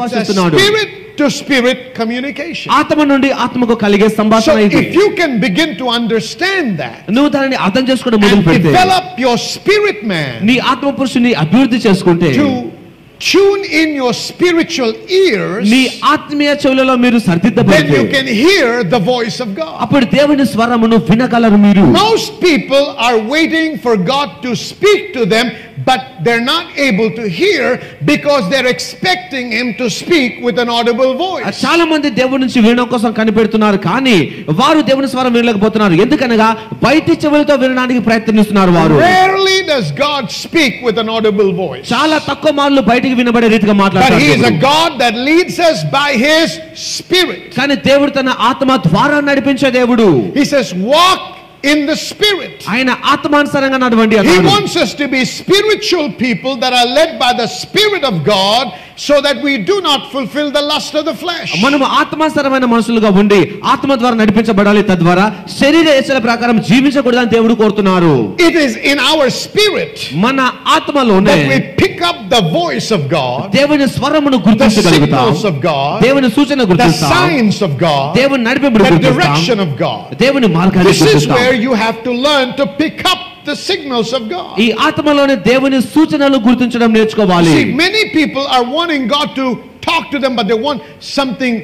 సంభాషిస్తున్నాడు. Spirit to spirit communication. ఆత్మ నుండి ఆత్మకు కలిగే సంభాషణ ఇది. So if you can begin to understand that, నువ్వు దానిని అర్థం చేసుకోవడం మొదలు పెడితే, develop your spirit man, నీ ఆత్మ పురుషుని అభివృద్ధి చేసుకుంటే, to tune in your spiritual ears, నీ ఆత్మీయ చెవులలో మీరు సరిదిద్దబడితే, then you can hear the voice of God. అప్పుడు దేవుని స్వరమును వినగలరు మీరు. Most people are waiting for God to speak to them, but they're not able to hear because they're expecting him to speak with an audible voice. చాలా మంది దేవుని నుంచి వినడం కోసం కనిపెడుతున్నారు, కానీ వారు దేవుని స్వరం వినలేకపోతున్నారు. ఎందుకనగా బయటి చెవులతో వినడానికి ప్రయత్నిస్తున్నారు వారు. Rarely does God speak with an audible voice. చాలా తక్కువ మార్లు బయటికి వినబడే రీతిగా మాట్లాడతారు. But he is a God that leads us by his spirit. కానీ దేవుడు తన ఆత్మ ద్వారా నడిపించే దేవుడు. He says walk in the spirit. ఆయన ఆత్మానుసారంగా నడవండి He అన్నాడు. wants us to be spiritual people that are led by the Spirit of God, so that we do not fulfill the lust of the flesh. మనము ఆత్మానుసారమైన మనుషులుగా ఉండి ఆత్మ ద్వారా నడిపించబడాలి, తద్వారా శరీర ఇచ్చల ప్రకారం జీవించకూడదని దేవుడు కోరుతున్నారు. It is in our spirit మన ఆత్మలోనే that we pick up the voice of God, దేవుని స్వరమును the గుర్తించగలుగుతాం, signals of God, దేవుని సూచన the గుర్తిస్తాం, signs of God, దేవుని నడిపింపును the గుర్తిస్తాం, direction of God. దేవుని మార్గాన్ని This is గుర్తిస్తాం. where you have to learn to pick up the signals of God. ఈ ఆత్మలోనే దేవుని సూచనలు గుర్తించడం నేర్చుకోవాలి. See, many people are wanting God to talk to them, but they want something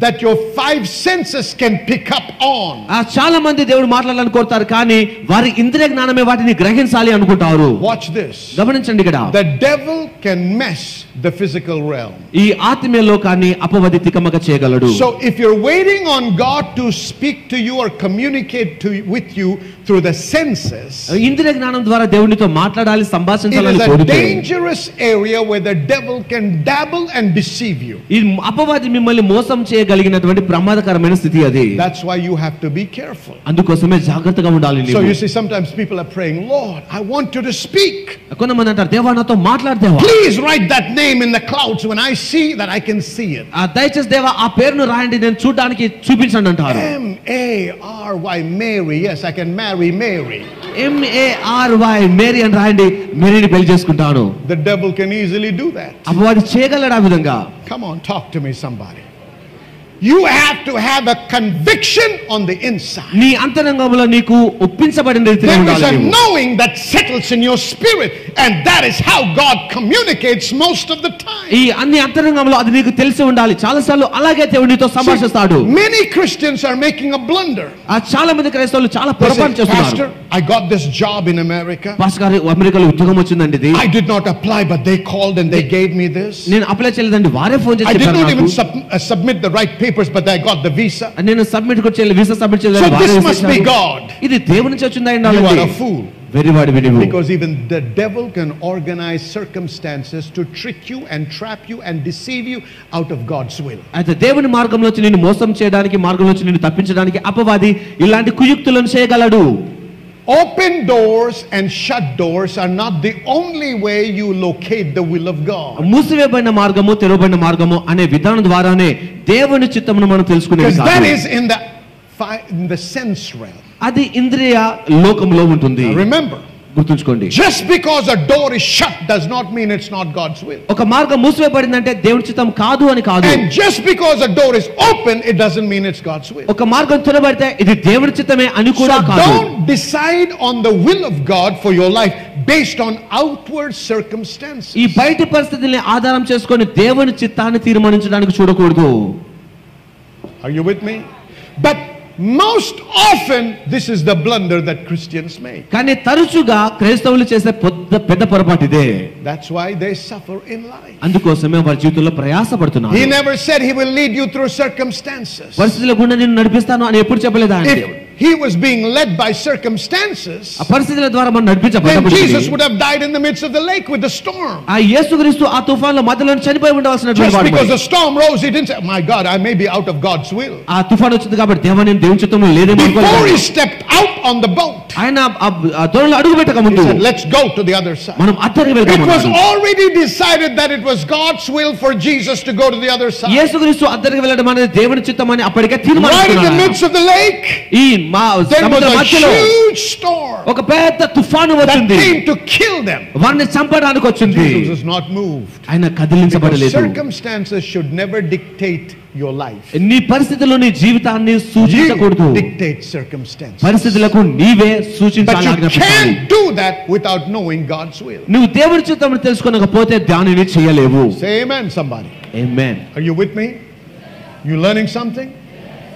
that your five senses can pick up on. చాలా మంది దేవుడు మాట్లాడాలని కోరుతారు, కానీ వారి ఇంద్రియ జ్ఞానమే వాటిని గ్రహించాలి అనుకుంటారు. Watch this. గమనించండి ఇక్కడ. The devil can mess the physical realm. ఈ ఆత్మీయ లోకాన్ని అపవాది తికమక చేయగలడు. So if you're waiting on God to speak to you or communicate with you through the senses, ఇంద్రియ జ్ఞానం ద్వారా దేవునితో మాట్లాడాలి, it సంభాషించాలని is a కోరితే, dangerous area where the devil can dabble and deceive you. ఈ అపవాది మిమ్మల్ని మోసం చేయగలిగినటువంటి ప్రమాదకరమైన స్థితి అది. That's why you have to be careful. అందుకోసమే జాగ్రత్తగా ఉండాలి. So you see, sometimes people are praying, Lord, I want you to speak. కొంతమంది అంటారు, దేవా నాతో మాట్లాడదేవా, Please write that name in the clouds when I see that I can see it. దయచేసి దేవా ఆ పేరును రాయండి, నేను చూడడానికి చూపించండి అంటారు. M-A-R-Y, Mary. Yes, I can marry Mary. M-A-R-Y, Mary అని రాయండి, మేరీని పెళ్లి చేసుకుంటాను. The devil can easily do that. అపవాది చేయగలడు ఆ విధంగా. Come on, talk to me, somebody. You have to have a conviction on the inside. నీ అంతరంగంలో నీకు ఒప్పించబడిన రీతిలో There is ఉండాలి. a knowing that settles in your spirit, and that is how God communicates most of the time. ఈ అన్ని అంతరంగంలో అది నీకు తెలిసి ఉండాలి. చాలాసార్లు అలాగే దేవుడు నీతో సంభాషిస్తాడు. Many Christians are making a blunder. చాలా మంది క్రైస్తవులు చాలా They పొరపాటు say, చేస్తున్నారు. Pastor, I got this job in America. Pastor గారు, అమెరికాలో ఉద్యోగం వచ్చిందండి ఇది. I did not apply, but they called and they gave me this. నేను అప్లై చేయలేదండి, వారే ఫోన్ చేసి I did చెప్పారు not even నాకు. submit the right papers, but I got the visa. నేను సబ్మిట్ కూడా చేయలేదు, వీసా సబ్మిట్ So చేయలేదు, this వారే must be చేశారు. God. ఇది దేవుని నుంచి వచ్చిందా You ఉండాలి. are a fool. వెరివాడి వినివు. Because even the devil can organize circumstances to trick you and trap you and deceive you out of God's will. అయితే దేవుని మార్గంలో వచ్చి నిన్ను మోసం చేయడానికి, మార్గంలో వచ్చి నిన్ను తప్పించడానికి అపవాది ఇలాంటి కుయుక్తులను చేయగలడు. Open doors and shut doors are not the only way you locate the will of God. మూసివేయబడిన మార్గము, తెరవబడిన మార్గము అనే విధానం ద్వారానే దేవుని చిత్తమును మనం తెలుసుకునేది Because that కాదు. is in the sense realm. అది ఇంద్రియ లోకంలో ఉంటుంది. Now remember, గుర్తుంచుకోండి. just because a door is shut does not mean it's not God's will. ఒక మార్గం మూసివేయబడిందంటే దేవుని చిత్తం కాదు అని కాదు. And just because a door is open, it doesn't mean it's God's will. ఒక మార్గం తెరవబడితే ఇది దేవుని చిత్తమే అని కూడా So కాదు. don't decide on the will of God for your life based on outward circumstances. ఈ బయటి పరిస్థితుల్ని ఆధారం చేసుకొని దేవుని చిత్తాన్ని తీర్మానించడానికి చూడకూడదు. Are you with me? But most often this is the blunder that Christians make. కానీ తరచుగా క్రైస్తవులు చేసే పెద్ద పొరపాటు ఇదే. That's why they suffer in life. అందుకోసమే వారి జీవితంలో ప్రయాసపడుతున్నారు. He never said he will lead you through circumstances. పరిస్థితుల గుండా నేను నడిపిస్తాను అని ఎప్పుడు చెప్పలేదు ఆయన. If he was being led by circumstances, ఆ పరిస్థితుల ద్వారా మనం then నడిపించబడతాము. Jesus would have died in the midst of the lake with the storm. ఆ యేసుక్రీస్తు ఆ తుఫానులో మధ్యలో చనిపోయి ఉండవలసినటువంటి Just వాడు. because the storm rose, he didn't say, "My God, I may be out of God's will." ఆ తుఫాను వచ్చింది కాబట్టి దేవా నేను దేవుని చిత్తంలో లేదేమో Before he అనుకోలేదు. stepped out on the boat, ఆయన ఆ దోణిలో అడుగు పెట్టక he ముందు said, "Let's go to the other side." మనం అద్దరికి వెళ్దాం. It was already decided that it was God's will for Jesus to go to the other side. యేసుక్రీస్తు అద్దరికి వెళ్ళడం అనేది దేవుని చిత్తం అని అప్పటికే Right in the తీర్మానించుకున్నారు. midst of the lake, ఈ there was a huge storm ఒక పెద్ద తుఫాను that వచ్చింది, came to kill them. వారిని చంపడానికి వచ్చింది. Jesus is not moved. ఆయన Because కదిలించబడలేదు. circumstances should never dictate your life. నీ పరిస్థితుల్లో నీ జీవితాన్ని You సూచించకూడదు. dictate circumstances. పరిస్థితులకు నీవే But సూచించాలి, you ఆజ్ఞాపించాలి. can't do that without knowing God's will. నువ్వు దేవుడి చిత్తం తెలుసుకోనకపోతే దానిని చేయలేవు. Say amen, somebody. Amen. Are you with me? You learning something?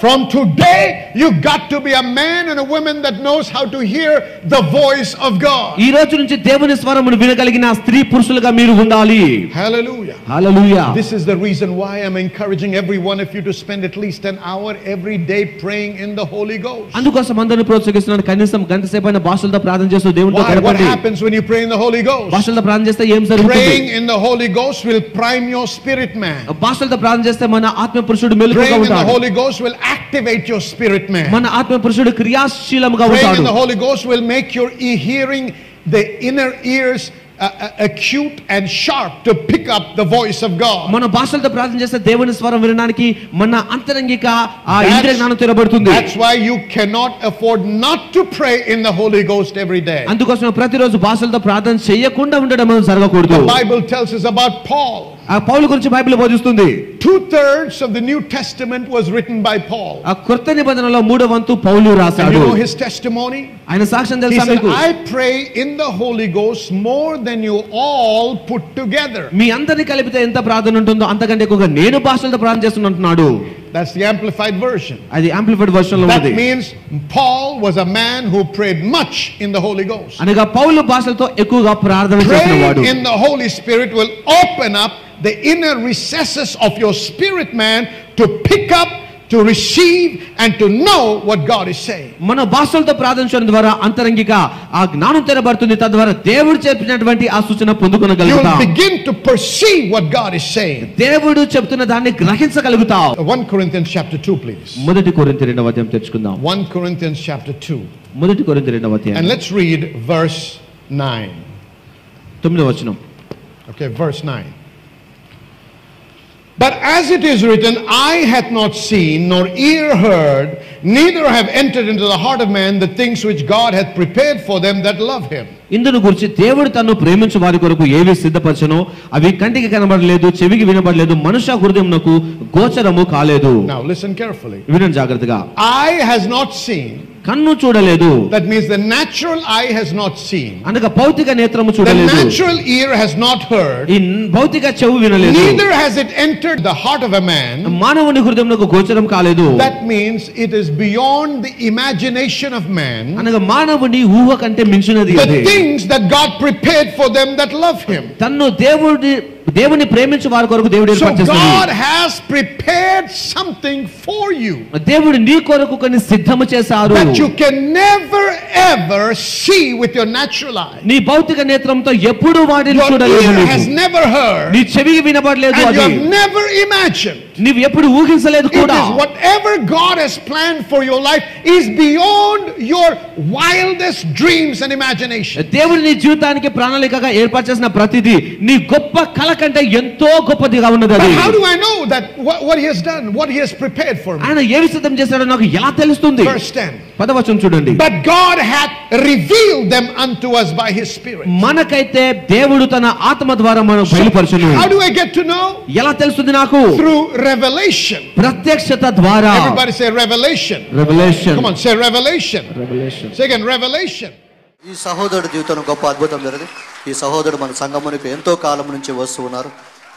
From today, you got to be a man and a woman that knows how to hear the voice of God. ఈ రోజు నుంచి దేవుని స్వరమును వినగలిగిన స్త్రీ పురుషులుగా మీరు ఉండాలి. Hallelujah. Hallelujah. This is the reason why I'm encouraging every one of you to spend at least an hour every day praying in the Holy Ghost. అందుకోసం అందరిని ప్రోత్సహిస్తున్నాను, కనీసం గంట సేపు అయిన భాషలతో ప్రార్థన చేస్తూ దేవునితో Why? What గడపండి. happens when you pray in the Holy Ghost? భాషలతో ప్రార్థన చేస్తే ఏం జరుగుతుంది? Praying in the Holy Ghost will prime your spirit man. భాషలతో ప్రార్థన చేస్తే మన ఆత్మ పురుషుడు మెలకువగా Praying in the ఉంటాడు. Holy Ghost will activate your spirit man. మన ఆత్మ పురుషుడు క్రియాశీలముగా Praying ఉంటాడు. in the Holy Ghost will make your hearing, the inner ears, acute and sharp to pick up the voice of God. మన భాషలతో ప్రార్థన చేస్తే దేవుని స్వరం వినడానికి మన అంతరంగిక ఆ ఇంద్రియ జ్ఞానం తెరబడుతుంది. That's why you cannot afford not to pray in the Holy Ghost every day. అందుకోసం ప్రతిరోజు భాషలతో ప్రార్థన చేయకుండా ఉండడం అనేది జరగకూడదు. The Bible tells us about Paul. ఆ పౌలు గురించి బైబిల్ బోధిస్తుంది. 2/3 of the New Testament was written by Paul. ఆ కొత్త నిబంధనలో 3/4 పౌలు And రాశాడు. you know his testimony? ఆయన సాక్ష్యం He తెలుసా said, మీకు? I pray in the Holy Ghost more than you all put together. మీ అందరిని కలిపితే ఎంత ప్రార్థన ఉంటుందో అంతకంటే ఎక్కువగా నేను భాషలతో ప్రార్థన చేస్తున్నట్టున్నాడు. That's the amplified version. అది యాంప్లిఫైడ్ వర్షన్ లో That ఉంది. means Paul was a man who prayed much in the Holy Ghost. అనగా పౌలు భాషలతో ఎక్కువగా ప్రార్థన చేసినవాడు. Praying in the Holy Spirit will open up the inner recesses of your spirit man to pick up, to receive and to know what God is saying. మన భాషలతో ప్రార్థన చేయడం ద్వారా అంతరంగిక ఆ జ్ఞానం తెరబడుతుంది. తద్వారా దేవుడు చెప్పినటువంటి ఆ సూచన You పొందుకొనగలుగుతాం. will begin to perceive what God is saying. దేవుడు చెప్తున్న దాన్ని గ్రహించగలుగుతాం. 1 Corinthians chapter 2, please. మొదటి కొరింథీ 2వ అధ్యాయం తెచ్చుకుందాం. 1 Corinthians chapter 2. మొదటి కొరింథీ 2వ అధ్యాయం And let's read verse 9. 9వ వచనం. Okay, verse 9. But as it is written, eye hath not seen, nor ear heard, neither have entered into the heart of man the things which God hath prepared for them that love him. ఇందును గురించి దేవుడు తన్ను ప్రేమించు వారి కొరకు ఏవి సిద్ధపరచనో అవి కంటికి కనబడలేదు, చెవికి వినబడలేదు, మనుష్య హృదయమునకు గోచరము కాలేదు. Now listen carefully. వినండి జాగ్రత్తగా. Eye has not seen. కన్ను చూడలేదు. That means the natural eye has not seen. అనగా భౌతిక నేత్రము The చూడలేదు. natural ear has not heard. ఈ భౌతిక చెవు వినలేదు. Neither has it entered the heart of a man. మానవుని హృదయమునకు గోచరం కాలేదు. That means it is beyond the imagination of man. అనగా మానవుని ఊహ కంటే మించినది అది. The things that God prepared for them that love him. తన్ను దేవుని ప్రేమించు వారి కొరకు దేవుడు So ఏర్పాటు చేశాడు. God has prepared something for you దేవుడు నీ కొరకు కొన్ని సిద్ధము చేశారు. that you can never ever see with your natural eye. నీ భౌతిక నేత్రంతో ఎప్పుడు వాటిని Your చూడలేవు. ear నీవు. has never heard. నీ చెవికి వినబడలేదు And you అది. have never imagined. నీవు ఎప్పుడు ఊహించలేదు It కూడా. is whatever God has planned for your life is beyond your wildest dreams and imagination. దేవుడు నీ జీవితానికి ప్రణాళికగా ఏర్పాటు చేసిన ప్రతిదీ నీ గొప్ప కల కంటే ఎంతో గొప్పదిగా ఉన్నది But అది. how do I know that what he has done, what he has prepared for me? ఆయన ఏమి సిద్ధం చేశాడో నాకు ఎలా తెలుస్తుంది? Verse 10. 10వ వచనం చూడండి. But God hath revealed them unto us by his Spirit. మనకైతే దేవుడు తన ఆత్మ ద్వారా మనకు బయలుపరచును. How do I get to know? ఎలా తెలుస్తుంది నాకు? Through revelation. ప్రత్యక్షత ద్వారా. Everybody say revelation. Revelation. Come on, say revelation. Revelation. Say again, revelation. ఈ సహోదరుడి జీవితంలో గొప్ప అద్భుతం జరిగింది. ఈ సహోదరుడు మన సంఘమునికి ఎంతో కాలం నుంచి వస్తూ ఉన్నారు.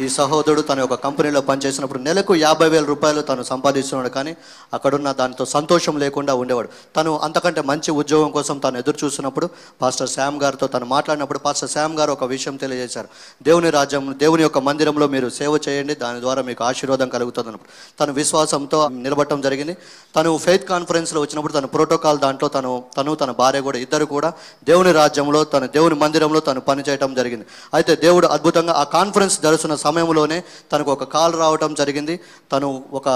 ఈ సహోదరుడు తన యొక్క కంపెనీలో పనిచేసినప్పుడు నెలకు 50,000 రూపాయలు తను సంపాదిస్తున్నాడు. కానీ అక్కడున్న దానితో సంతోషం లేకుండా ఉండేవాడు. తను అంతకంటే మంచి ఉద్యోగం కోసం తను ఎదురు చూస్తున్నప్పుడు పాస్టర్ శామ్ గారితో తను మాట్లాడినప్పుడు పాస్టర్ శామ్ గారు ఒక విషయం తెలియజేశారు. దేవుని రాజ్యం, దేవుని యొక్క మందిరంలో మీరు సేవ చేయండి, దాని ద్వారా మీకు ఆశీర్వాదం కలుగుతుంది అన్నప్పుడు తను విశ్వాసంతో నిలబడటం జరిగింది. తను ఫెయిత్ కాన్ఫరెన్స్లో వచ్చినప్పుడు తన ప్రోటోకాల్ దాంట్లో తను తన భార్య కూడా ఇద్దరు కూడా దేవుని రాజ్యంలో దేవుని మందిరంలో తను పనిచేయటం జరిగింది. అయితే దేవుడు అద్భుతంగా ఆ కాన్ఫరెన్స్ జరుగుతున్న సమయంలోనే తనకు ఒక కాల్ రావడం జరిగింది. తను ఒక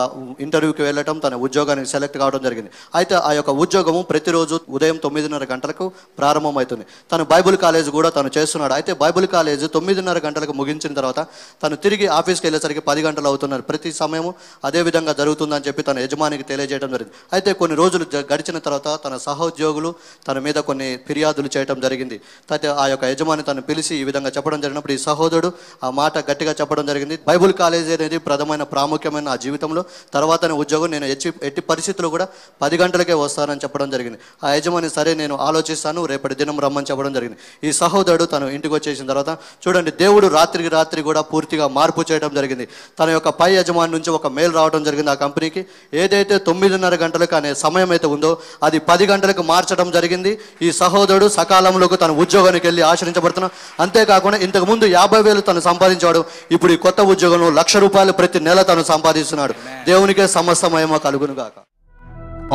ఇంటర్వ్యూకి వెళ్ళటం, తన ఉద్యోగానికి సెలెక్ట్ కావడం జరిగింది. అయితే ఆ యొక్క ఉద్యోగము ప్రతిరోజు ఉదయం 9:30 గంటలకు ప్రారంభమవుతుంది. తను బైబుల్ కాలేజ్ కూడా తను చేస్తున్నాడు. అయితే బైబుల్ కాలేజ్ 9:30 గంటలకు ముగించిన తర్వాత తను తిరిగి ఆఫీస్కి వెళ్ళేసరికి 10 గంటలు అవుతున్నారు. ప్రతి సమయము అదే విధంగా జరుగుతుందని చెప్పి తన యజమానికి తెలియజేయడం జరిగింది. అయితే కొన్ని రోజులు గడిచిన తర్వాత తన సహోద్యోగులు తన మీద కొన్ని ఫిర్యాదులు చేయడం జరిగింది. అయితే ఆ యొక్క యజమాని తను పిలిచి ఈ విధంగా చెప్పడం జరిగినప్పుడు ఈ సహోదరుడు ఆ మాట గట్టిగా చెప్పడం జరిగింది. బైబుల్ కాలేజ్ అనేది ప్రథమైన ప్రాముఖ్యమైన నా జీవితంలో తర్వాతనే ఉద్యోగం, నేను ఎట్టి పరిస్థితుల్లో కూడా 10 గంటలకే వస్తానని చెప్పడం జరిగింది. ఆ యజమాని సరే నేను ఆలోచిస్తాను, రేపటి దినం రమ్మని చెప్పడం జరిగింది. ఈ సహోదరుడు తను ఇంటికి వచ్చేసిన తర్వాత చూడండి, దేవుడు రాత్రికి రాత్రి కూడా పూర్తిగా మార్పు చేయడం జరిగింది. తన యొక్క పై యజమాని నుంచి ఒక మెయిల్ రావడం జరిగింది ఆ కంపెనీకి. ఏదైతే 9:30 గంటలకు అనే సమయం అయితే ఉందో అది 10 గంటలకు మార్చడం జరిగింది. ఈ సహోదరుడు సకాలంలోకి తన ఉద్యోగానికి వెళ్ళి ఆశ్రయించబడుతున్నాడు. అంతేకాకుండా ఇంతకు ముందు 50,000 తను సంపాదించాడు. ఇప్పుడు ఈ కొత్త ఉద్యోగంలో ₹1,00,000 ప్రతి నెల తను సంపాదిస్తున్నాడు. దేవునికే సమస్త మహిమ కలుగును గాక.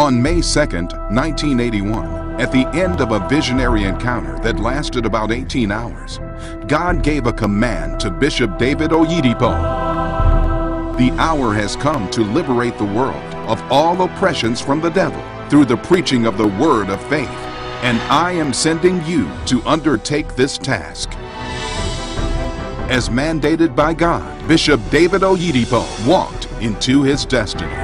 On May 2nd, 1981, at the end of a visionary encounter that lasted about 18 hours, God gave a command to Bishop David Oyedepo. The hour has come to liberate the world of all oppressions from the devil through the preaching of the word of faith, and I am sending you to undertake this task. As mandated by God, Bishop David Oyedepo walked into his destiny.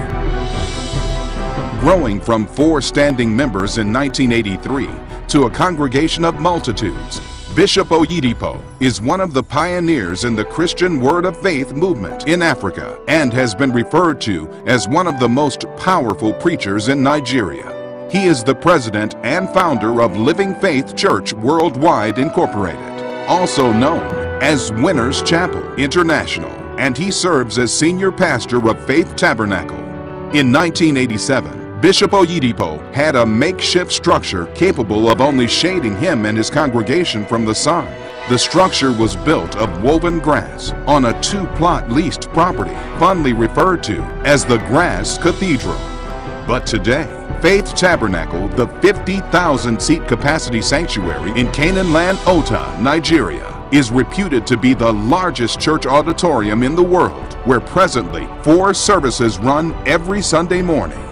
Growing from 4 standing members in 1983 to a congregation of multitudes, Bishop Oyedepo is one of the pioneers in the Christian Word of Faith movement in Africa and has been referred to as one of the most powerful preachers in Nigeria. He is the president and founder of Living Faith Church Worldwide Incorporated, also known as Winners Chapel International, and he serves as senior pastor of Faith Tabernacle. In 1987, Bishop Oyedepo had a makeshift structure capable of only shading him and his congregation from the sun. The structure was built of woven grass on a 2-plot leased property, fondly referred to as the Grass Cathedral. But today, Faith Tabernacle, the 50,000-seat capacity sanctuary in Canaan Land, Ota, Nigeria, is reputed to be the largest church auditorium in the world, where presently 4 services run every Sunday morning.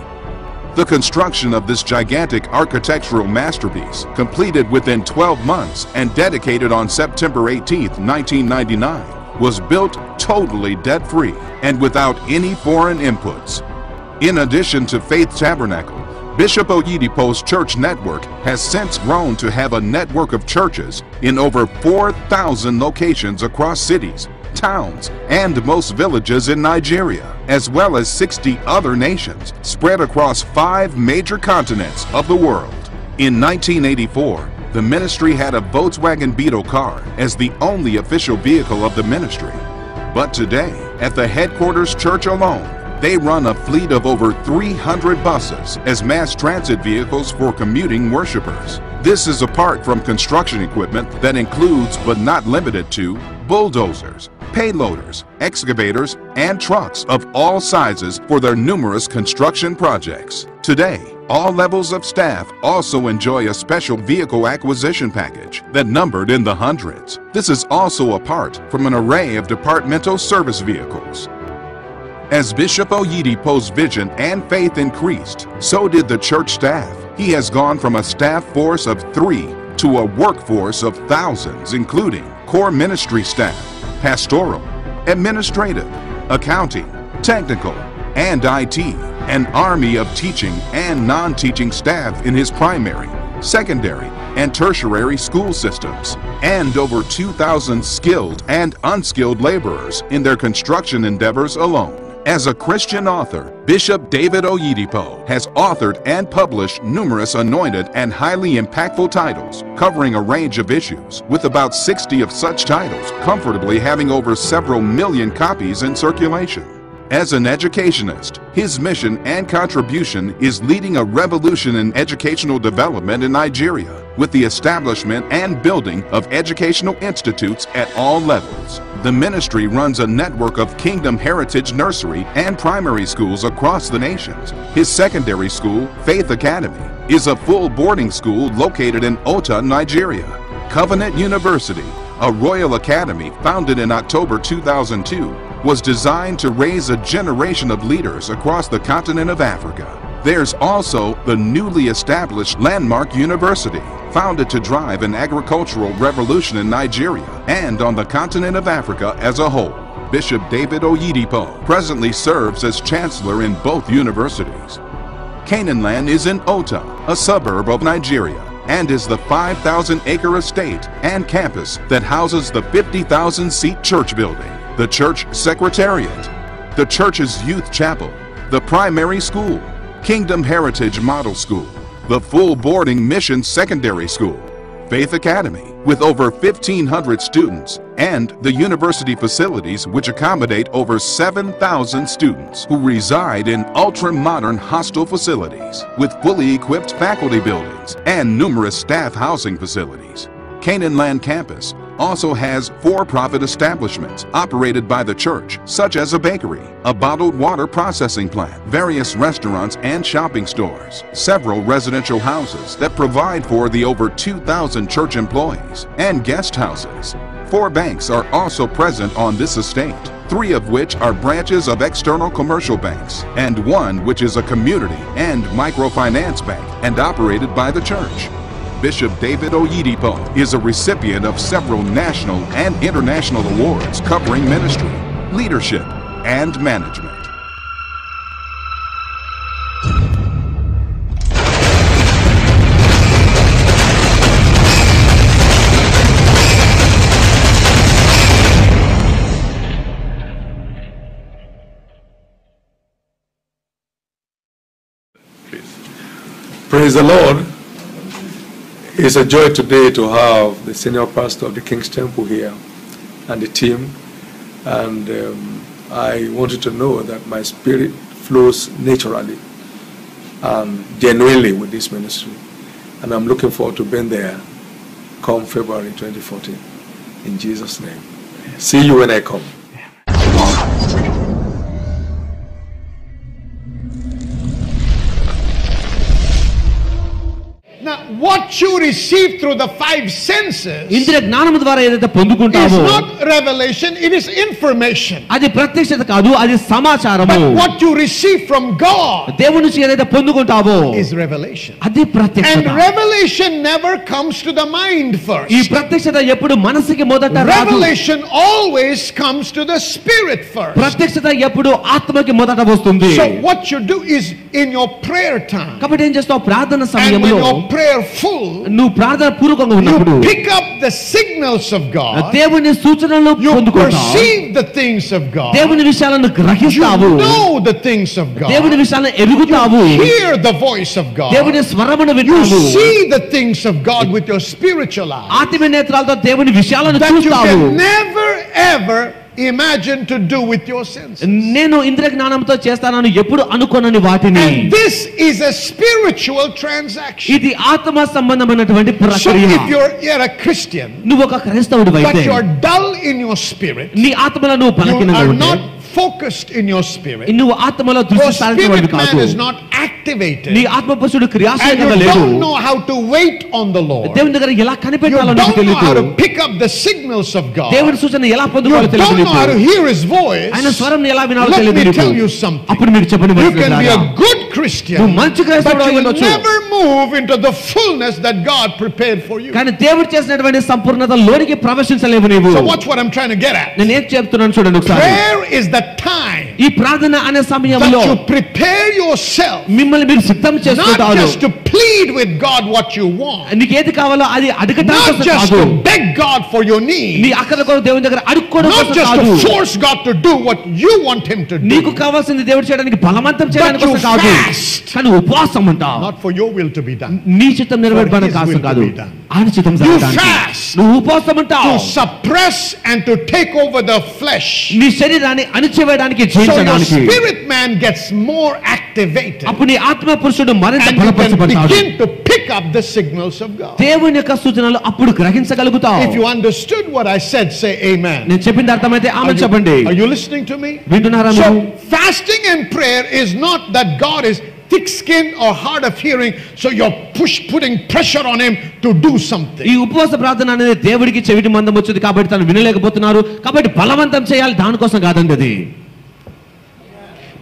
The construction of this gigantic architectural masterpiece, completed within 12 months and dedicated on September 18, 1999, was built totally debt-free and without any foreign inputs. In addition to Faith Tabernacle, Bishop Oyedepo's church network has since grown to have a network of churches in over 4,000 locations across cities, towns, and most villages in Nigeria, as well as 60 other nations spread across 5 major continents of the world. In 1984, the ministry had a Volkswagen Beetle car as the only official vehicle of the ministry. But today, at the headquarters church alone, they run a fleet of over 300 buses as mass transit vehicles for commuting worshipers. This is apart from construction equipment that includes, but not limited to, bulldozers, payloaders, excavators, and trucks of all sizes for their numerous construction projects. Today, all levels of staff also enjoy a special vehicle acquisition package that numbered in the hundreds. This is also apart from an array of departmental service vehicles. As Bishop Oyedepo's vision and faith increased, so did the church staff. He has gone from a staff force of 3 to a workforce of thousands, including core ministry staff, pastoral, administrative, accounting, technical, and IT, an army of teaching and non-teaching staff in his primary, secondary, and tertiary school systems, and over 2,000 skilled and unskilled laborers in their construction endeavors alone. As a Christian author, Bishop David Oyedepo has authored and published numerous anointed and highly impactful titles covering a range of issues, with about 60 of such titles comfortably having over several million copies in circulation. As an educationist, his mission and contribution is leading a revolution in educational development in Nigeria, with the establishment and building of educational institutes at all levels. The ministry runs a network of Kingdom Heritage Nursery and primary schools across the nations. His secondary school, Faith Academy, is a full boarding school located in Ota, Nigeria. Covenant University, a royal academy founded in October 2002, was designed to raise a generation of leaders across the continent of Africa. There's also the newly established Landmark University, founded to drive an agricultural revolution in Nigeria and on the continent of Africa as a whole. Bishop David Oyedepo presently serves as chancellor in both universities. Canaan Land is in Ota, a suburb of Nigeria, and is the 5,000-acre estate and campus that houses the 50,000-seat church building, the church secretariat, the church's youth chapel, the primary school, Kingdom Heritage Model School, the full boarding Mission Secondary School, Faith Academy, with over 1,500 students, and the university facilities which accommodate over 7,000 students who reside in ultra-modern hostel facilities with fully equipped faculty buildings and numerous staff housing facilities. Canaan Land Campus also has for-profit establishments operated by the church, such as a bakery, a bottled water processing plant, various restaurants and shopping stores, several residential houses that provide for the over 2,000 church employees, and guest houses. 4 banks are also present on this estate, 3 of which are branches of external commercial banks, and 1 which is a community and microfinance bank and operated by the church. Bishop David Oyedepo is a recipient of several national and international awards covering ministry, leadership, and management. Praise the Lord. It's a joy today to have the senior pastor of the King's Temple here and the team. And I want you to know that my spirit flows naturally and genuinely with this ministry. And I'm looking forward to being there come February 2014. In Jesus' name. See you when I come. Now, what you receive through the 5 senses ఇంద్రియ జ్ఞానము ద్వారా ఏదైతే is పొందుకుంటావో not revelation, it is information. అది ప్రత్యక్షత కాదు, అది సమాచారము. But what you receive from God దేవుని నుంచి ఏదైతే పొందుకుంటావో is revelation. అది ప్రత్యక్షత. And revelation never comes to the mind first. ఈ ప్రత్యక్షత ఎప్పుడు మనసుకి మొదట రాదు. Revelation always comes to the spirit first. ప్రత్యక్షత ఎప్పుడు ఆత్మకి మొదట వస్తుంది. So what you do is in your prayer time, కాబట్టి ఏం చేస్తావు? ప్రార్థన and when సమయంలో you're prayerful, నువ్వు ప్రార్థన పూర్వకంగా ఉన్నప్పుడు you pick up the signals of God, దేవుని సూచనలు you పొందుకుంటావు. perceive the things of God, దేవుని విషయాలను you గ్రహిస్తావు. know the things of God, దేవుని విషయాలను ఎరుగుతావు. you hear the voice of God, దేవుని స్వరమును you వింటావు. see the things of God with your spiritual eyes ఆత్మీయ నేత్రాలతో దేవుని విషయాలను that you చూస్తావు. can never ever imagine to do with your senses. నేను ఇంద్రియ జ్ఞానంతో చేస్తానని ఎప్పుడు అనుకోనని వాటిని. And this is a spiritual transaction. ఇది ఆత్మ సంబంధమైనటువంటి So ప్రక్రియ. if you're a Christian నువ్వు ఒక క్రైస్తవుడు but అయితే you're dull in your spirit, నీ ఆత్మలో నువ్వు you బలహీనంగా are ఉంటే, not focused in your spirit, నువ్వు ఆత్మలో your దృష్టి సారించేవాడివి spirit man కాదు. is not activated, నీ ఆత్మపురుషుడు and క్రియాశీలంగా you లేడు. don't know how to wait on the Lord, దేవుని దగ్గర ఎలా you కనిపెట్టాలో నీకు don't know how తెలియదు. to pick up the signals of God, దేవుని సూచన ఎలా you పొందుకోవాలో don't తెలియదు know how to నీకు. hear His voice. ఆయన స్వరం ఎలా వినాలో Let తెలియదు me నీకు. tell you something. అప్పుడు మీకు చెప్పండి, You can be a మనుషులారా, good Christian, నువ్వు మంచి but క్రైస్తవుడు you అయి will ఉండొచ్చు, never move into the fullness that God prepared for you. కానీ దేవుడు చేసినటువంటి సంపూర్ణత లోనికి ప్రవేశించలేవు నీవు. So watch what I'm trying to get at. నేను ఏం చెప్తున్నాను చూడండి ఒకసారి. Prayer is the time ఈ ప్రార్థన అనే that సమయంలో you prepare yourself, మిమ్మల్ని మీరు సిద్ధం not చేసుకుంటారు. just to plead with God what you want, నీకు ఏది కావాలో అది అడగటం not కోసం just కాదు. to beg God for your నీ need, అక్కల కొరకు దేవుని దగ్గర అడుక్కోవడం not కోసం just కాదు. to force God to do what you want Him to నీకు do, కావాల్సింది దేవుడు చేయడానికి బలవంతం but చేయడానికి you కోసం కాదు. fast, కానీ ఉపవాసం ఉంటావు. not for your will to be done, నీ చిత్తం నెరవేర్పడానికి For His కోసం will to కాదు, be done. ఆయన చిత్తం You జరగడానికి. fast నువ్వు ఉపవాసం ఉంటావు. to suppress and to take over the flesh, నీ శరీరాన్ని అణిచివేయడానికి, so your జయించడానికి. spirit man gets more activated, అప్పుడు నీ ఆత్మ పురుషుడు మరింత and you can బలపరచబడతాడు. begin to pick up the signals of God. దేవుని యొక్క సూచనలు అప్పుడు గ్రహించగలుగుతావు. If you understood what I said, say amen. నేను చెప్పింది అర్థమైతే ఆమె చెప్పండి. Are you listening to me? వింటున్నారా So మీరు? fasting and prayer is not that God is thick skin or hard of hearing, so you're putting pressure on him to do something. ఈ ఉపవాస ప్రార్థన అనేది దేవుడికి చెవిటి మందం వచ్చింది కాబట్టి తను వినలేకపోతున్నారు కాబట్టి బలవంతం చేయాలి దానికోసం కాదండి అది.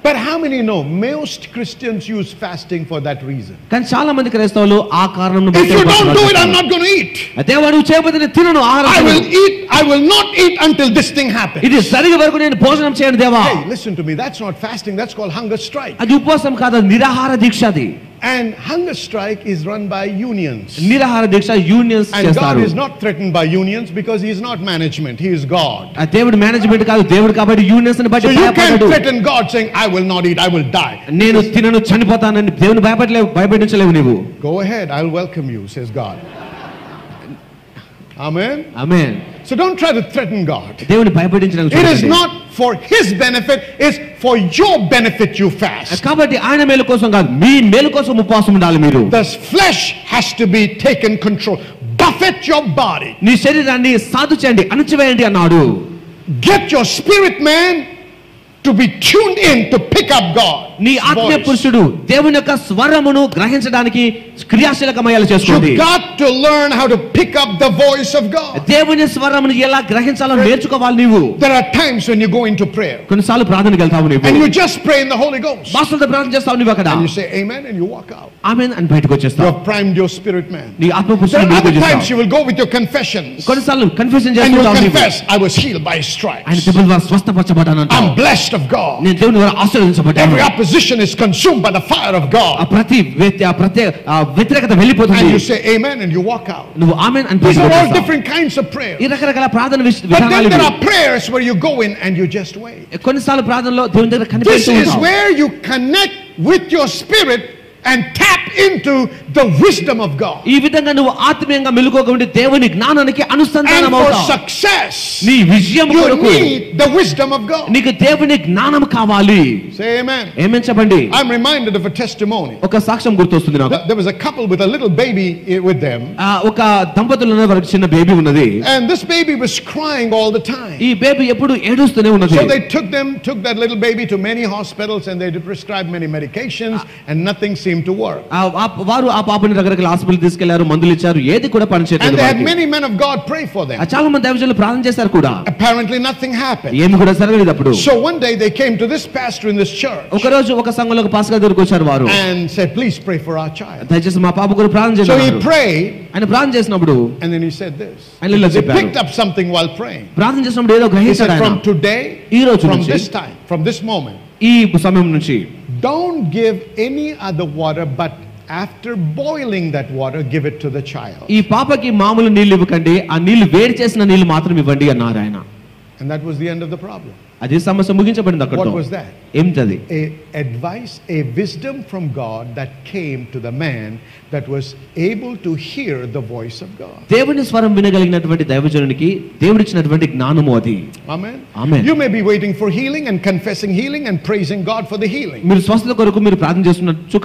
But how many know most Christians use fasting for that reason? కానీ చాలా మంది క్రైస్తవులు ఆ కారణంను If you don't do it, I'm not going to eat. దేవుడు చేయకపోతే నేను తినను ఆహారం. I will not eat until this thing happens. ఇది జరిగే వరకు నేను భోజనం చేయను దేవా. Hey, listen to me. That's not fasting. That's called hunger strike. అది ఉపవాసం కాదు, నిరాహార దీక్ష అది. And hunger strike is run by unions. నిరాహార దీక్ష యూనియన్స్ And చేస్తారు. God is not threatened by unions because he is not management. He is God. ఆ దేవుడు management కాదు, దేవుడు కాబట్టి యూనియన్స్ ని బట్టి So you can't భయపడడు. threaten God saying, I will not eat, I will die. నేను తినను చనిపోతానని దేవుని భయపెట్టించలేవు నీవు. Go ahead, I'll welcome you, says God. Amen. Amen. So don't try to threaten God. దేవుని భయపెట్టించడానికి It is not for his benefit, it's for your benefit you fast. కాబట్టి ఆయన మేలు కోసం కాదు, మీ మేలు కోసం ఉపవాసం ఉండాలి మీరు. The flesh has to be taken control. Buffet your body. నీ శరీరాన్ని సాధు చేయండి, అణచివేయండి అన్నాడు. Get your spirit man to be tuned in to pick up God. నీ ఆత్మ పురుషుడు దేవుని యొక్క స్వరమును గ్రహించడానికి క్రియాశీలకమయ్యేలా చేసుకోండి. You got to learn how to pick up the voice of God. దేవుని స్వరమును ఎలా గ్రహించాలో నేర్చుకోవాలి నీవు. There are times when you go into prayer కొన్నిసార్లు ప్రార్థనకి వెళ్తావు నీవు. and you just pray in the Holy Ghost. భాషలతో ప్రార్థన చేస్తావు నీవు అక్కడ. And you say amen and you walk out. ఆమేన్ అని బయటకు You వచ్చేస్తావు. have primed your spirit man. నీ ఆత్మ There పురుషుడు are బయటకు other times వచ్చేస్తావు. you will go with your confessions కొన్నిసార్లు కన్ఫెషన్ and you చేస్తావు నీవు. confess, I was healed by his ఆయన stripes. దెబ్బల ద్వారా స్వస్థపరచబడ్డాను అంటావు. I'm blessed of God. నేను దేవుని ద్వారా ఆశీర్వదించబడ్డాను. Every opposition is consumed by the fire of ఆ God. ప్రతి వ్యతిరేకత వెళ్ళిపోతుంది. And you say amen and you walk out. నువ్వు ఆమేన్ అని These బయటకు are all వచ్చేస్తావు. different kinds of prayer. ఈ రకరకాల ప్రార్థన But then విధానాలు there ఇవి. are prayers where you go in and you just wait. కొన్నిసార్లు ప్రార్థనలో దేవుని దగ్గర This కనిపిస్తూ is ఉంటావు. where you connect with your spirit and tap into the wisdom of God. ఈ విధంగా నువ్వు ఆత్మీయంగా మెలుకోకుండా దేవుని జ్ఞానానికి And అనుసంధానం for అవుతావు. success, నీ విజయం you కొరకు need the wisdom of God. నీకు దేవుని జ్ఞానం కావాలి. Say amen. ఏమేం చెప్పండి. I'm reminded of a testimony. ఒక సాక్ష్యం గుర్తొస్తుంది నాకు. There was a couple with a little baby with them. ఒక దంపతులు ఉన్న వారికి చిన్న బేబీ ఉన్నది. And this baby was crying all the time. ఈ బేబీ ఎప్పుడు ఏడుస్తూనే ఉన్నది. So they took that little baby to many hospitals and they prescribed many medications and nothing seemed to work. వారు ఆ పాపని రకరకాల హాస్పిటల్ తీసుకెళ్లారు, మందులు ఇచ్చారు, ఏది కూడా And పనిచేయలేదు. they had many men of God pray for them. చాలా మంది దైవజనులు ప్రార్థన చేశారు కూడా. Apparently nothing happened. ఏమి కూడా జరగలేదు అప్పుడు. So one day they came to this pastor in this church ఒక రోజు ఒక సంఘంలో ఒక పాస్టర్ దగ్గరికి వచ్చారు వారు. and said, please pray for our child. దయచేసి మా పాప కొరకు ప్రార్థన So చేయండి he అన్నారు. prayed ఆయన ప్రార్థన చేసినప్పుడు and then he said this. ఆయన ఇలా They చెప్పారు. picked up something while praying. ప్రార్థన చేసినప్పుడు ఏదో He గ్రహించాడు said, ఆయన. from today, ఈ రోజు from నుంచి, this time, from this moment, ఈ సమయం నుంచి don't give any other water, but after boiling that water, give it to the child. ఈ పాపకి మామూలు నీళ్లు ఇవ్వకండి, ఆ నీళ్లు వేడి చేసిన నీళ్లు మాత్రం ఇవ్వండి అన్నారు ఆయన. And that was the end of the problem. అది సమస్య ముగించబడింది అక్కడ. What was that? ఏమిటది? A advice, a wisdom from God that came to the man that was able to hear the voice of God. దేవుని స్వరం వినగలిగినటువంటి దైవజనునికి దేవుడిచ్చినటువంటి జ్ఞానము అది. Amen. Amen. You may be waiting for healing and confessing healing and praising God for the healing. మీరు స్వస్థత కొరకు మీరు ప్రార్థన చేస్తున్నట్టు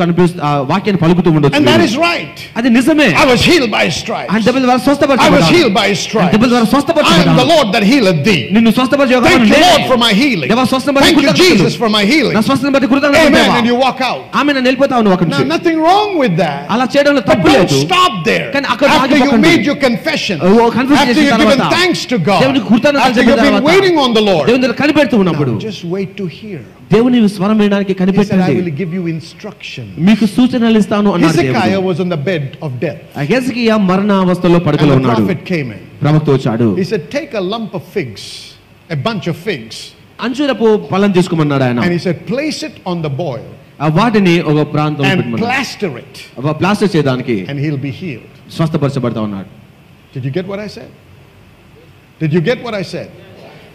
వాక్యాన్ని పలుకుతూ ఉండొచ్చు. And that is right. అది నిజమే. I was healed by his stripes. ఆయన దెబ్బల ద్వారా I was స్వస్థపరచబడ్డాను. healed by his stripes. దెబ్బల ద్వారా I am the స్వస్థపరచబడ్డాను. Lord that healeth thee. నిన్ను స్వస్థపరిచే యెహోవాను Thank you, నేనే. Lord, for my healing. దేవా స్వస్థత బట్టి Thank you, కృతజ్ఞతలు. Jesus, for my healing. నా స్వస్థతను బట్టి కృతజ్ఞతలు Amen. దేవా. And you walk out. ఆమె నన్ను వెళ్ళిపోతావు నువ్వు అక్కడి Now, నుంచి. nothing wrong with that. అలా చేయడంలో But తప్పు don't లేదు. stop there. కానీ అక్కడ After you ఆగిపోకండి. made your confession, confess after చేసిన you've given తర్వాత, thanks to God, దేవునికి కృతజ్ఞతలు after చెప్పిన you've been తర్వాత, waiting on the Lord, దేవుని దగ్గర కనిపెడుతూ ఉన్నప్పుడు now just wait to hear. దేవుని స్వరం వినడానికి He said, I కనిపెట్టండి, will give you instruction. మీకు సూచనలు ఇస్తాను అన్నాడు Hezekiah దేవుడు. was on the bed of death. హెజ్కియా మరణ అవస్థలో And పడకలో the ఉన్నాడు. prophet came in. ప్రవక్త వచ్చాడు. He said, take a lump of figs, a bunch of figs. అంచురపు ఫలం తీసుకోమన్నాడు ఆయన. And he said, place it on the boil వాటిని ఒక ప్రాంతంలో and పెట్టమన్నాడు. plaster it, ప్లాస్టర్ చేయడానికి and he'll be healed. స్వస్థపరచబడతా ఉన్నాడు. Did you get what I said? Did you get what I said?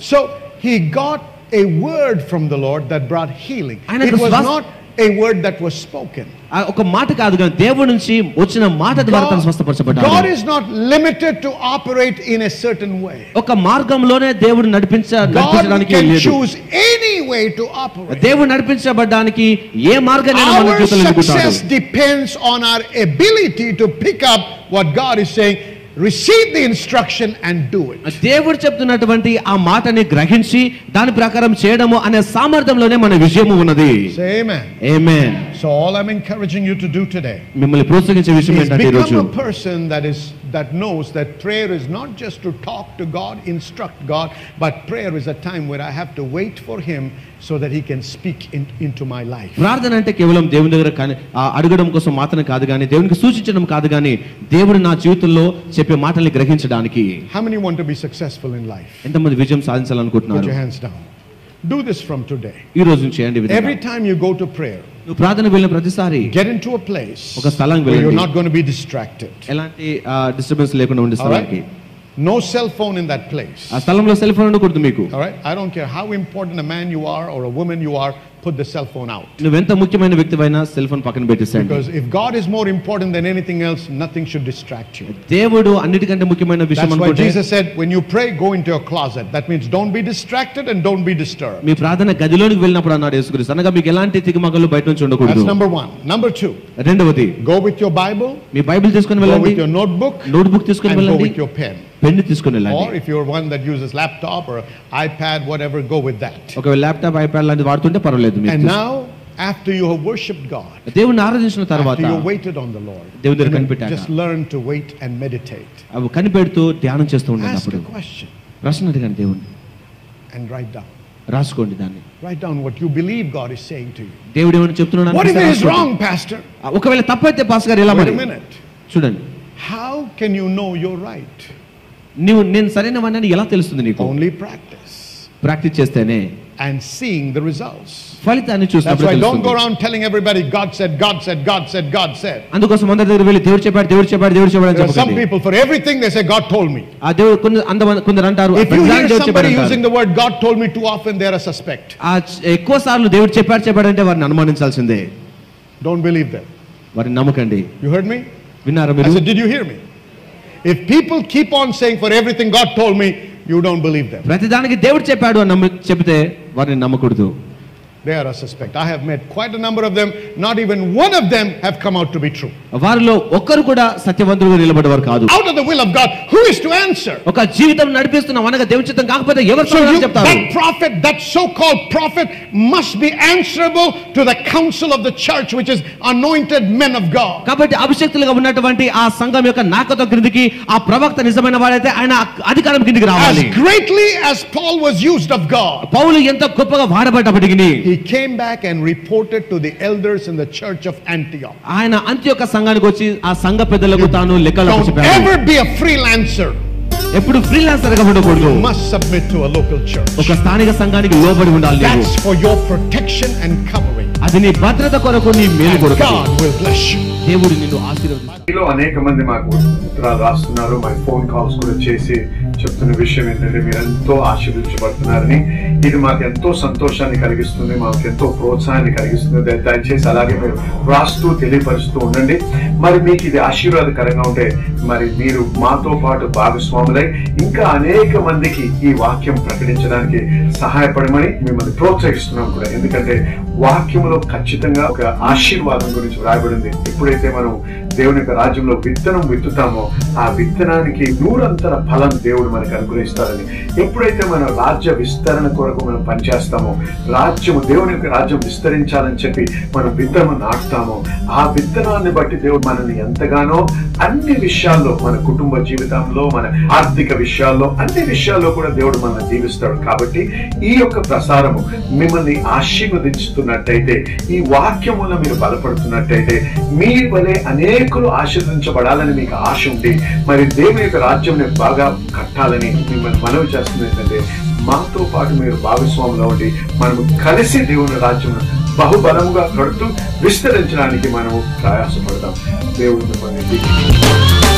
So he got a word from the Lord that brought healing. It was not a word that was spoken. ఒక మాట కాదు కానీ దేవుడి నుంచి వచ్చిన మాట ద్వారా తను స్వస్థపరచబడ్డాడు. God is not limited to operate in a certain way. ఒక మార్గంలోనే దేవుడు God నడిపించడానికి can లేదు. choose any way to operate. దేవుడు నడిపించబడ్డానికి ఏ మార్గాన్ని మన Our జీవితంలో ఎన్నుకుంటాడు. success depends on our ability to pick up what God is saying receive the instruction and do it. దేవుడు చెప్తున్నటువంటి ఆ మాటని గ్రహించి దాని ప్రకారం చేయడము అనే సామర్థ్యంలోనే మన విజయము ఉన్నది. Say amen. Amen. So all I'm encouraging you to do today మిమ్మల్ని ప్రోత్సహించే విషయం is ఏంటంటే ఈ రోజు become a person that knows that prayer is not just to talk to God, instruct God, but prayer is a time where I have to wait for him so that he can speak into my life. ప్రార్థన అంటే కేవలం దేవుని దగ్గర అడగడం కోసం మాత్రమే కాదు కానీ దేవునికి సూచించడం కాదు కానీ దేవుడు నా జీవితంలో చెప్పే మాటల్ని గ్రహించడానికి. How many want to be successful in life? ఎంతమంది విజయం సాధించాలనుకుంటున్నారు? Put your hands down. Do this from today. ఈ రోజు నుంచి చేయండి. Every time you go to prayer, నువ్వు ప్రార్థనకు వెళ్ళిన ప్రతిసారి get into a place ఒక స్థలానికి where వెళ్ళండి. you're not going to be distracted. ఎలాంటి డిస్టర్బెన్స్ లేకుండా ఉండే స్థలానికి. No cell phone in that place. ఆ స్థలంలో సెల్ ఫోన్ ఉండకూడదు మీకు. All right? I don't care how important a man you are or a woman you are, put the cell phone out. నువ్వెంత ముఖ్యమైన వ్యక్తివైనా సెల్ ఫోన్ పక్కన పెట్టేసేయండి. Because if God is more important than anything else, nothing should distract you. దేవుడు అన్నిటికంటే ముఖ్యమైన విషయం That's why అనుకుంటే Jesus said, when you pray, go into your closet. That means don't be distracted and don't be disturbed. మీ ప్రార్థన గదిలోనికి వెళ్ళినప్పుడు అన్నాడు యేసుక్రీస్తు. అనగా మీకు ఎలాంటి తికమకలు బయట నుంచి ఉండకూడదు. That's number one. Number two. రెండవది, go with your Bible. Me Bible తీసుకొని Go వెళ్ళండి. with your notebook. నోట్బుక్ తీసుకొని And go వెళ్ళండి. with your pen. పెన్ తీసుకొని Or వెళ్ళండి. if you're one that uses laptop or iPad, whatever, go with that. ఒకవేళ laptop iPad లాంటిది వాడుతుంటే పర్వాలేదు. And now, after you have worshipped God, దేవుని ఆరాధించిన తర్వాత after you waited on the Lord, దేవుని దగ్గర కనిపెట్టాక just learn to wait and meditate. అవి కనిపెడుతూ ధ్యానం చేస్తూ ఉండండి. Ask అప్పుడు a question ప్రశ్న అడగండి దేవుణ్ణి. and write down. రాసుకోండి దాన్ని. Write down what you believe God is saying to you. దేవుడు ఏమైనా చెప్తున్నాడు What if it is రాసుకోండి. wrong, Pastor? ఒకవేళ తప్పైతే పాస్ గారు ఎలా Wait మరి? a minute. చూడండి, How can you know you're right? నేను సరైన వాడిని ఎలా తెలుస్తుంది నీకు? Only practice ప్రాక్టీస్ చేస్తేనే and seeing the results. ఫలితాన్ని That's చూసినప్పుడు why don't go తెలుస్తుంది. around telling everybody God said, God said, God said, God said. అందుకోసం అందరి దగ్గర వెళ్ళి దేవుడు చెప్పాడు దేవుడు చెప్పాడు దేవుడు చెప్పాడు అని There are some చెప్పకండి. people, for everything they say, God told me. ఆ దేవుడు కొందరు అంటారు If you hear దేవుడు చెప్పాడు somebody అంటారు. using the word God told me too often, they're a suspect. ఎక్కువ సార్లు దేవుడు చెప్పాడు అంటే వారిని అనుమానించాల్సిందే. Don't believe them. వారిని నమ్మకండి. You heard me? విన్నారా I మీరు? said, did you hear me? If people keep on saying for everything God told me, you don't believe them. ప్రతిదానికి దేవుడు చెప్పాడు అని చెబితే వారిని నమ్మకూడదు. They are a suspect. I have met quite a number of them. Not even one of them have come out to be true. వారిలో ఒక్కరు కూడా సత్యవంతులుగా నిలబడేవారు కాదు. Out of the will of God, who is to answer? ఒక జీవితం నడిపిస్తున్నాం అనగా దేవుని చిత్తం కాకపోతే ఎవరు సమాధానం చెప్తారు? That prophet, that so-called prophet, must be answerable to the council of the church, which is anointed men of God. కాబట్టి అభిషేక్తులుగా ఉన్నటువంటి ఆ సంఘం యొక్క నాయకత్వం కిందకి ఆ ప్రవక్త నిజమైన వాడైతే ఆయన అధికారం కిందకి రావాలి. As greatly as Paul was used of God, పౌలు ఎంత గొప్పగా వాడబడ్డప్పటికీ he came back and reported to the elders in the church of Antioch. ఆయన అంత్యోక సంఘానికి వచ్చి ఆ సంఘ పెద్దలకు తాను లెక్కలు Don't చెప్పాడు. ever be a freelancer. ఎప్పుడు ఫ్రీలాన్సర్ గా ఉండకూడదు. You must submit to a local church. ఒక స్థానిక సంఘానికి లోబడి ఉండాలి. That's for your protection and covering. అది నీ భద్రత కొరకు, నీ మేలు కొరకు. God will bless you. దేవుడు నిన్ను ఆశీర్వదిస్తాడు. మీలో అనేక మంది మాకు ఉత్తరాలు రాస్తున్నారు, మా ఫోన్ కాల్స్ కూడా చేసి చెప్తున్న విషయం ఏంటంటే మీరు ఎంతో ఆశీర్వదించబడుతున్నారని. ఇది మాకు ఎంతో సంతోషాన్ని కలిగిస్తుంది, మాకు ఎంతో ప్రోత్సాహాన్ని కలిగిస్తుంది. దయచేసి అలాగే మీరు రాస్తూ తెలియపరుస్తూ ఉండండి. మరి మీకు ఇది ఆశీర్వాదకరంగా ఉంటే మరి మీరు మాతో పాటు భాగస్వాములై ఇంకా అనేక మందికి ఈ వాక్యం ప్రకటించడానికి సహాయపడమని మిమ్మల్ని ప్రోత్సహిస్తున్నాం కూడా. ఎందుకంటే వాక్యంలో ఖచ్చితంగా ఒక ఆశీర్వాదం గురించి వ్రాయబడింది. ఎప్పుడైతే మనం దేవుని యొక్క రాజ్యంలో విత్తనం విత్తుతామో ఆ విత్తనానికి నూరంతర ఫలం దేవుడు మనకు అనుగ్రహిస్తారని. ఎప్పుడైతే మన రాజ్య విస్తరణ కొరకు మనం పనిచేస్తామో, రాజ్యము దేవుని యొక్క రాజ్యం విస్తరించాలని చెప్పి మనం విత్తనం నాటుతామో ఆ విత్తనాన్ని బట్టి దేవుడు మనల్ని ఎంతగానో అన్ని విషయాల్లో, మన కుటుంబ జీవితంలో, మన ఆర్థిక విషయాల్లో, అన్ని విషయాల్లో కూడా దేవుడు మనల్ని దీవిస్తాడు. కాబట్టి ఈ యొక్క ప్రసారము మిమ్మల్ని ఆశీర్వదించుతున్నట్టయితే, ఈ వాక్యములో మీరు బలపడుతున్నట్టయితే, మీ వలె అనేకులు ఆశీర్వదించబడాలని మీకు ఆశ ఉండి మరి దేవుని యొక్క రాజ్యంని బాగా కట్టాలని మిమ్మల్ని మనవి చేస్తుంది ఏంటంటే మాతో పాటు మీరు భాగస్వాములు ఉండి మనము కలిసి దేవుని రాజ్యం బహుబలముగా కడుతూ విస్తరించడానికి మనము ప్రయాసపడతాం. దేవుడు మిమ్మల్ని